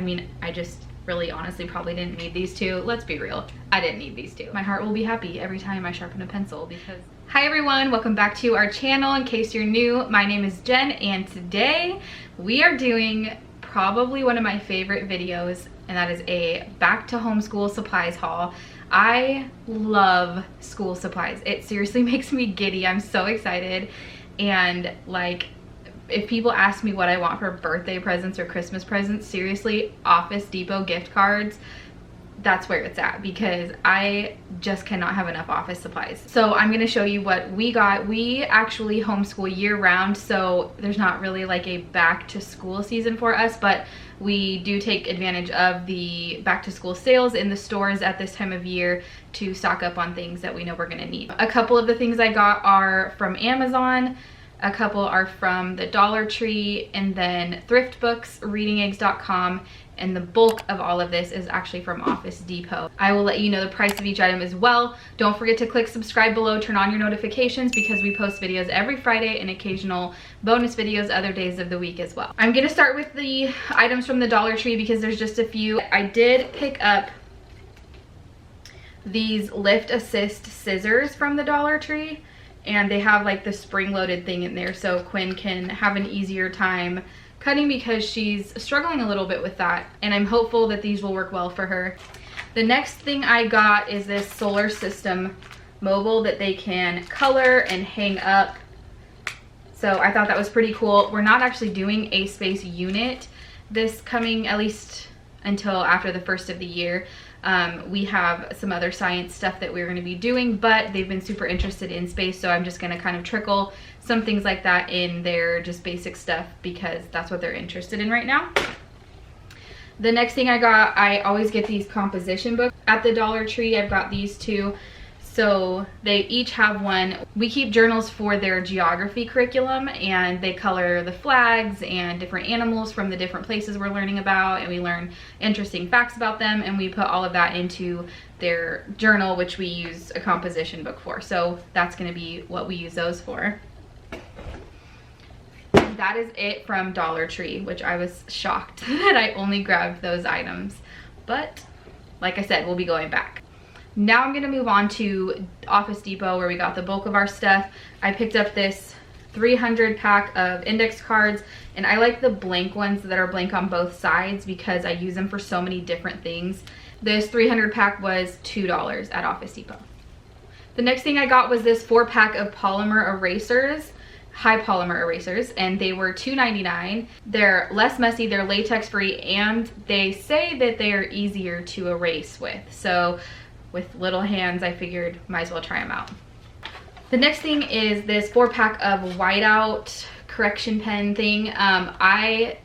mean, I just really honestly probably didn't need these two. Let's be real, I didn't need these two. My heart will be happy every time I sharpen a pencil because... Hi everyone, welcome back to our channel. In case you're new, my name is Jen, and today we are doing probably one of my favorite videos, and that is a back to homeschool supplies haul. I love school supplies. It seriously makes me giddy. I'm so excited. And like, if people ask me what I want for birthday presents or Christmas presents, seriously, Office Depot gift cards, that's where it's at, because I just cannot have enough office supplies. So I'm gonna show you what we got. We actually homeschool year round, so there's not really like a back to school season for us, but we do take advantage of the back to school sales in the stores at this time of year to stock up on things that we know we're gonna need. A couple of the things I got are from Amazon, a couple are from the Dollar Tree, and then thrift books, readingeggs.com, and the bulk of all of this is actually from Office Depot. I will let you know the price of each item as well. Don't forget to click subscribe below, turn on your notifications, because we post videos every Friday and occasional bonus videos other days of the week as well. I'm gonna start with the items from the Dollar Tree because there's just a few. I did pick up these lift assist scissors from the Dollar Tree, and they have like the spring-loaded thing in there so Quinn can have an easier time cutting because she's struggling a little bit with that, and I'm hopeful that these will work well for her. The next thing I got is this solar system mobile that they can color and hang up. So I thought that was pretty cool. We're not actually doing a space unit this coming, at least until after the first of the year. We have some other science stuff that we're going to be doing, but they've been super interested in space, so I'm just going to kind of trickle some things like that in their just basic stuff because that's what they're interested in right now. The next thing I got, I always get these composition books at the Dollar Tree. I've got these two. So they each have one. We keep journals for their geography curriculum, and they color the flags and different animals from the different places we're learning about, and we learn interesting facts about them, and we put all of that into their journal, which we use a composition book for. So that's gonna be what we use those for. That is it from Dollar Tree, which I was shocked that I only grabbed those items. But like I said, we'll be going back. Now I'm gonna move on to Office Depot, where we got the bulk of our stuff. I picked up this 300 pack of index cards, and I like the blank ones that are blank on both sides because I use them for so many different things. This 300 pack was $2 at Office Depot. The next thing I got was this 4-pack of polymer erasers, high polymer erasers, and they were $2.99. They're less messy, they're latex free, and they say that they are easier to erase with. So with little hands, I figured might as well try them out. The next thing is this 4-pack of whiteout correction pen thing. I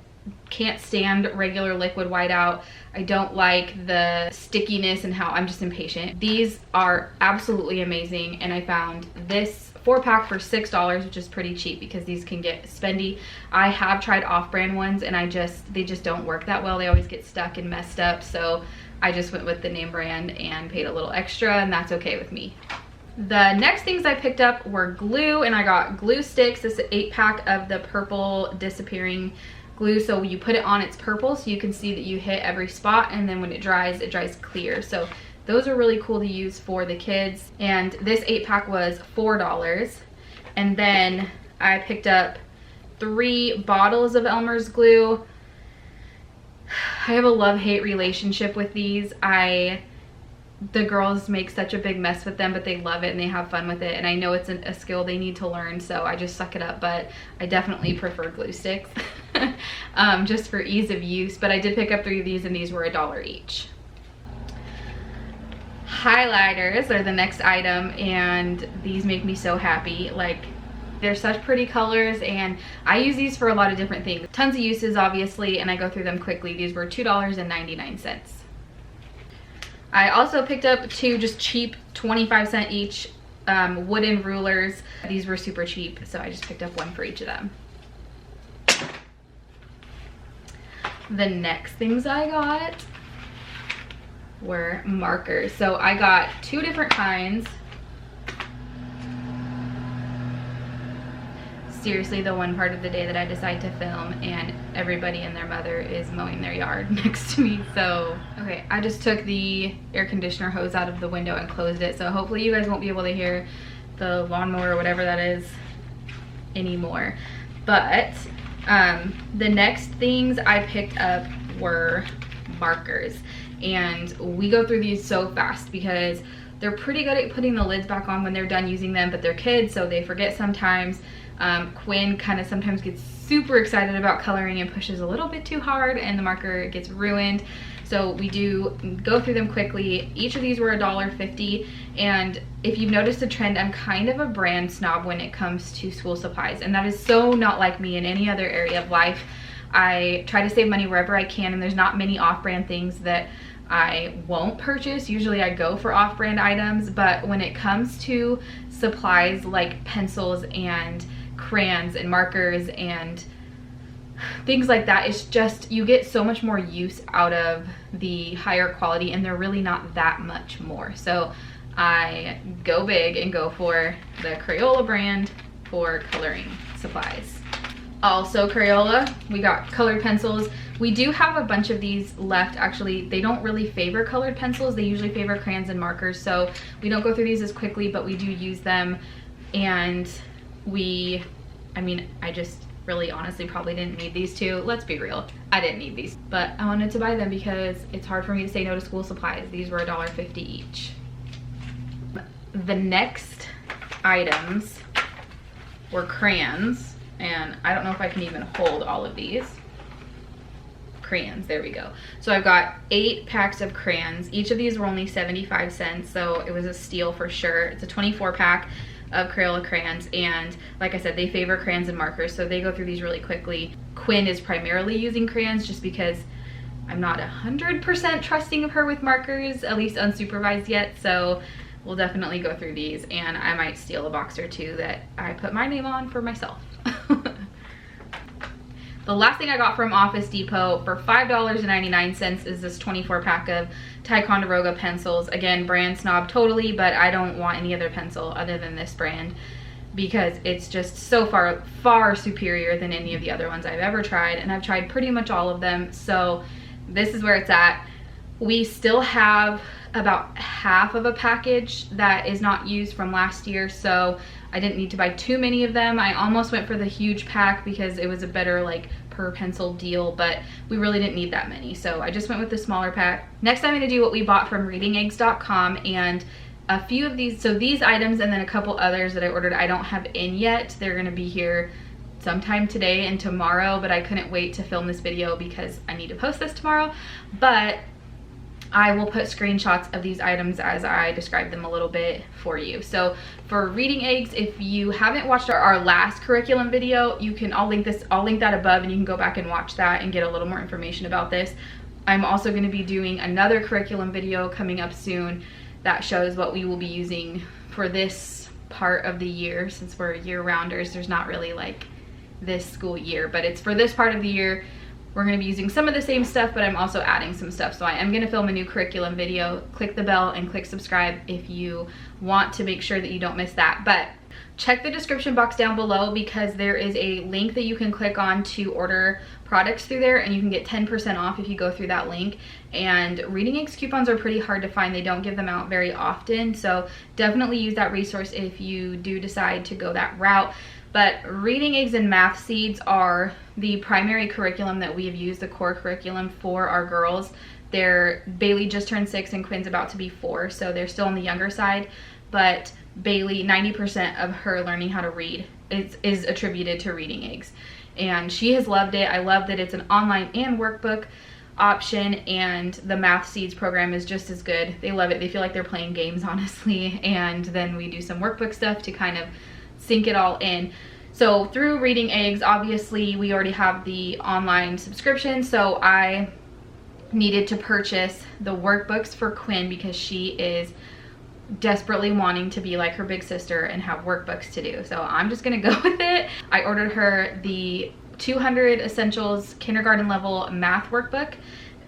can't stand regular liquid whiteout. I don't like the stickiness and how I'm just impatient. These are absolutely amazing, and I found this 4-pack for $6, which is pretty cheap because these can get spendy. I have tried off-brand ones, and they just don't work that well. They always get stuck and messed up, so I just went with the name brand and paid a little extra, and that's okay with me. The next things I picked up were glue, and I got glue sticks. This is an 8-pack of the purple disappearing glue, so you put it on, it's purple, so you can see that you hit every spot, and then when it dries clear. So those are really cool to use for the kids, and this 8-pack was $4. And then I picked up 3 bottles of Elmer's glue. I have a love-hate relationship with these. The girls make such a big mess with them, but they love it and they have fun with it, and I know it's a skill they need to learn, so I just suck it up, but I definitely prefer glue sticks just for ease of use. But I did pick up 3 of these, and these were $1 each. Highlighters are the next item, and these make me so happy. Like, they're such pretty colors, and I use these for a lot of different things. Tons of uses, obviously, and I go through them quickly. These were $2.99. I also picked up 2 just cheap 25-cent each wooden rulers. These were super cheap, so I just picked up 1 for each of them. The next things I got were markers. So I got 2 different kinds. seriously the one part of the day that I decide to film and everybody and their mother is mowing their yard next to me. So, okay, I just took the air conditioner hose out of the window and closed it. So hopefully you guys won't be able to hear the lawnmower or whatever that is anymore. But the next things I picked up were markers. And we go through these so fast because they're pretty good at putting the lids back on when they're done using them, but they're kids, so they forget sometimes. Quinn kind of sometimes gets super excited about coloring and pushes a little bit too hard and the marker gets ruined. So we do go through them quickly. Each of these were $1.50, and if you've noticed a trend, I'm kind of a brand snob when it comes to school supplies, and that is so not like me in any other area of life. I try to save money wherever I can, and there's not many off-brand things that I won't purchase. Usually I go for off-brand items, but when it comes to supplies like pencils and crayons and markers and things like that, it's just, you get so much more use out of the higher quality, and they're really not that much more. So I go big and go for the Crayola brand for coloring supplies. Also Crayola, we got colored pencils. We do have a bunch of these left. Actually, they don't really favor colored pencils. They usually favor crayons and markers, so we don't go through these as quickly, but we do use them. And I just really honestly probably didn't need these two. Let's be real, I didn't need these, but I wanted to buy them because it's hard for me to say no to school supplies. These were $1.50 each. The next items were crayons, and I don't know if I can even hold all of these. Crayons, there we go. So I've got 8 packs of crayons. Each of these were only 75 cents, so it was a steal for sure. It's a 24 pack of Crayola crayons, and like I said, they favor crayons and markers, so they go through these really quickly. Quinn is primarily using crayons just because I'm not 100% trusting of her with markers, at least unsupervised yet, so we'll definitely go through these, and I might steal a box or two that I put my name on for myself. The last thing I got from Office Depot for $5.99 is this 24 pack of Ticonderoga pencils. Again, brand snob totally, but I don't want any other pencil other than this brand because it's just so far superior than any of the other ones I've ever tried, and I've tried pretty much all of them, so this is where it's at. We still have about half of a package that is not used from last year, so I didn't need to buy too many of them. I almost went for the huge pack because it was a better like per pencil deal, but we really didn't need that many, so I just went with the smaller pack. Next I'm going to do what we bought from readingeggs.com, and a few of these, so these items and then a couple others that I ordered I don't have in yet. They're going to be here sometime today and tomorrow, but I couldn't wait to film this video because I need to post this tomorrow. But I will put screenshots of these items as I describe them a little bit for you. So for Reading Eggs, if you haven't watched our last curriculum video, you can, I'll link that above, and you can go back and watch that and get a little more information about this. I'm also going to be doing another curriculum video coming up soon that shows what we will be using for this part of the year. Since we're year-rounders, there's not really like this school year, but it's for this part of the year. We're going to be using some of the same stuff, but I'm also adding some stuff. So I am going to film a new curriculum video. Click the bell and click subscribe if you want to make sure that you don't miss that. But check the description box down below because there is a link that you can click on to order products through there, and you can get 10% off if you go through that link. And Reading Eggs coupons are pretty hard to find. They don't give them out very often, so definitely use that resource if you do decide to go that route. But Reading Eggs and Math Seeds are the primary curriculum that we have used, the core curriculum for our girls. Bailey just turned 6 and Quinn's about to be 4, so they're still on the younger side. But Bailey, 90% of her learning how to read is attributed to Reading Eggs. And she has loved it. I love that it's an online and workbook option, and the Math Seeds program is just as good. They love it. They feel like they're playing games, honestly. And then we do some workbook stuff to kind of sink it all in. So through Reading Eggs, obviously we already have the online subscription, so I needed to purchase the workbooks for Quinn because she is desperately wanting to be like her big sister and have workbooks to do. So I'm just gonna go with it. I ordered her the 200 Essentials Kindergarten Level Math Workbook.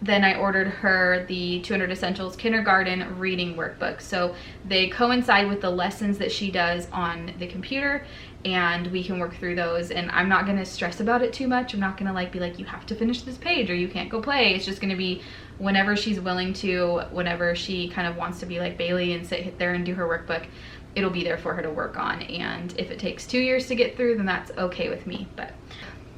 Then I ordered her the 200 Essentials Kindergarten Reading Workbook. So they coincide with the lessons that she does on the computer, and we can work through those, and I'm not gonna stress about it too much. I'm not gonna like be like, you have to finish this page or you can't go play. It's just gonna be whenever she's willing to, whenever she kind of wants to be like Bailey and sit there and do her workbook, it'll be there for her to work on. And if it takes 2 years to get through, then that's okay with me. But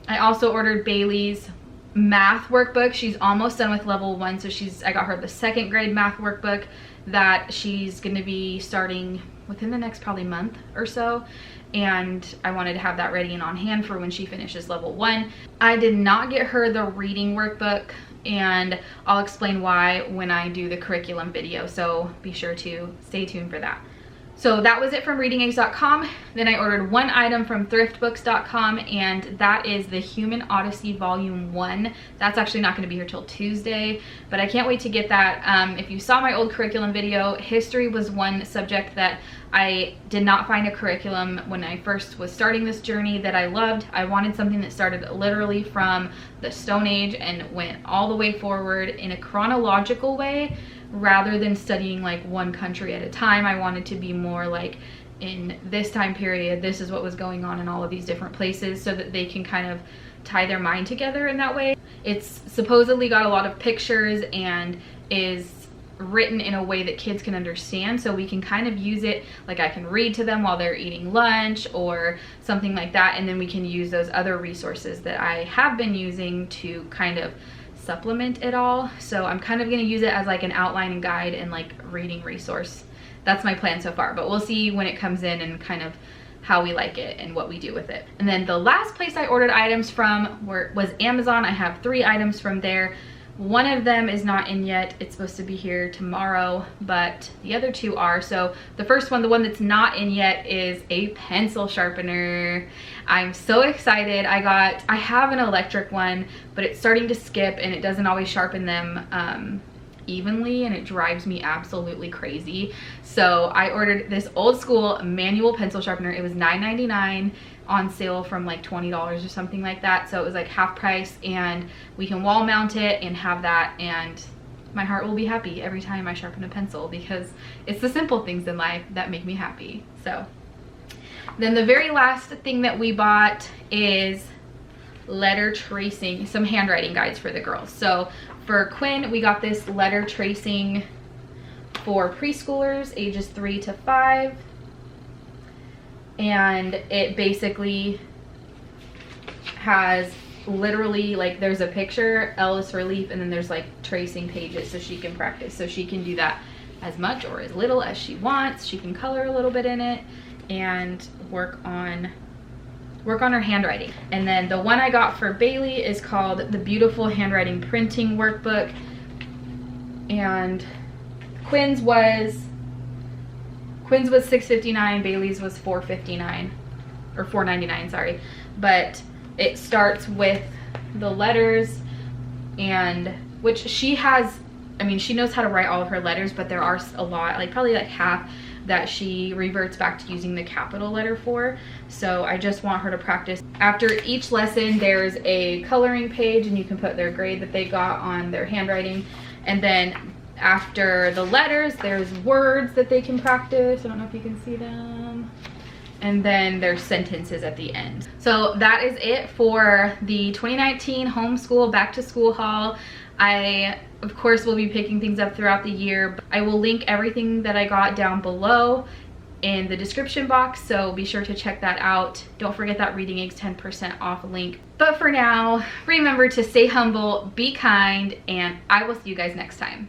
I also ordered Bailey's math workbook. She's almost done with level 1, so I got her the 2nd grade math workbook that she's gonna be starting within the next probably month or so, and I wanted to have that ready and on hand for when she finishes level 1. I did not get her the reading workbook, and I'll explain why when I do the curriculum video, so be sure to stay tuned for that. So that was it from readingeggs.com. Then I ordered one item from thriftbooks.com, and that is the Human Odyssey Volume 1. That's actually not going to be here till Tuesday, but I can't wait to get that. If you saw my old curriculum video, history was one subject that I did not find a curriculum when I first was starting this journey that I loved. I wanted something that started literally from the Stone Age and went all the way forward in a chronological way, rather than studying like one country at a time. I wanted to be more like, in this time period, this is what was going on in all of these different places, so that they can kind of tie their mind together in that way. It's supposedly got a lot of pictures and is written in a way that kids can understand, so we can kind of use it, like I can read to them while they're eating lunch or something like that, and then we can use those other resources that I have been using to kind of supplement it all. So I'm kind of going to use it as like an outline and guide and like reading resource. That's my plan so far, but we'll see when it comes in and kind of how we like it and what we do with it. And then the last place I ordered items from was Amazon. I have 3 items from there. One of them is not in yet. It's supposed to be here tomorrow, but the other 2 are. So the first one, the one that's not in yet, is a pencil sharpener. I'm so excited. I have an electric one, but it's starting to skip and it doesn't always sharpen them evenly, and it drives me absolutely crazy. So I ordered this old school manual pencil sharpener. It was $9.99 on sale from like $20 or something like that, so it was like half price, and we can wall mount it and have that, and my heart will be happy every time I sharpen a pencil, because it's the simple things in life that make me happy. So then the very last thing that we bought is letter tracing, some handwriting guides for the girls. So for Quinn, we got this letter tracing for preschoolers ages 3 to 5. And it basically has literally, like, there's a picture, L is for leaf, and then there's like tracing pages so she can practice. So she can do that as much or as little as she wants. She can color a little bit in it and work on her handwriting. And then the one I got for Bailey is called the Beautiful Handwriting Printing Workbook, and Quinn's was $6.59, Bailey's was $4.59 or $4.99, sorry. But it starts with the letters, and which she has, I mean, she knows how to write all of her letters, but there are a lot, like probably like half, that she reverts back to using the capital letter for. So I just want her to practice. After each lesson, there's a coloring page, and you can put their grade that they got on their handwriting. And then after the letters, there's words that they can practice. I don't know if you can see them. And then there's sentences at the end. So that is it for the 2019 homeschool back to school haul. I, of course, will be picking things up throughout the year. I will link everything that I got down below in the description box, so be sure to check that out. Don't forget that Reading Eggs 10% off link. But for now, remember to stay humble, be kind, and I will see you guys next time.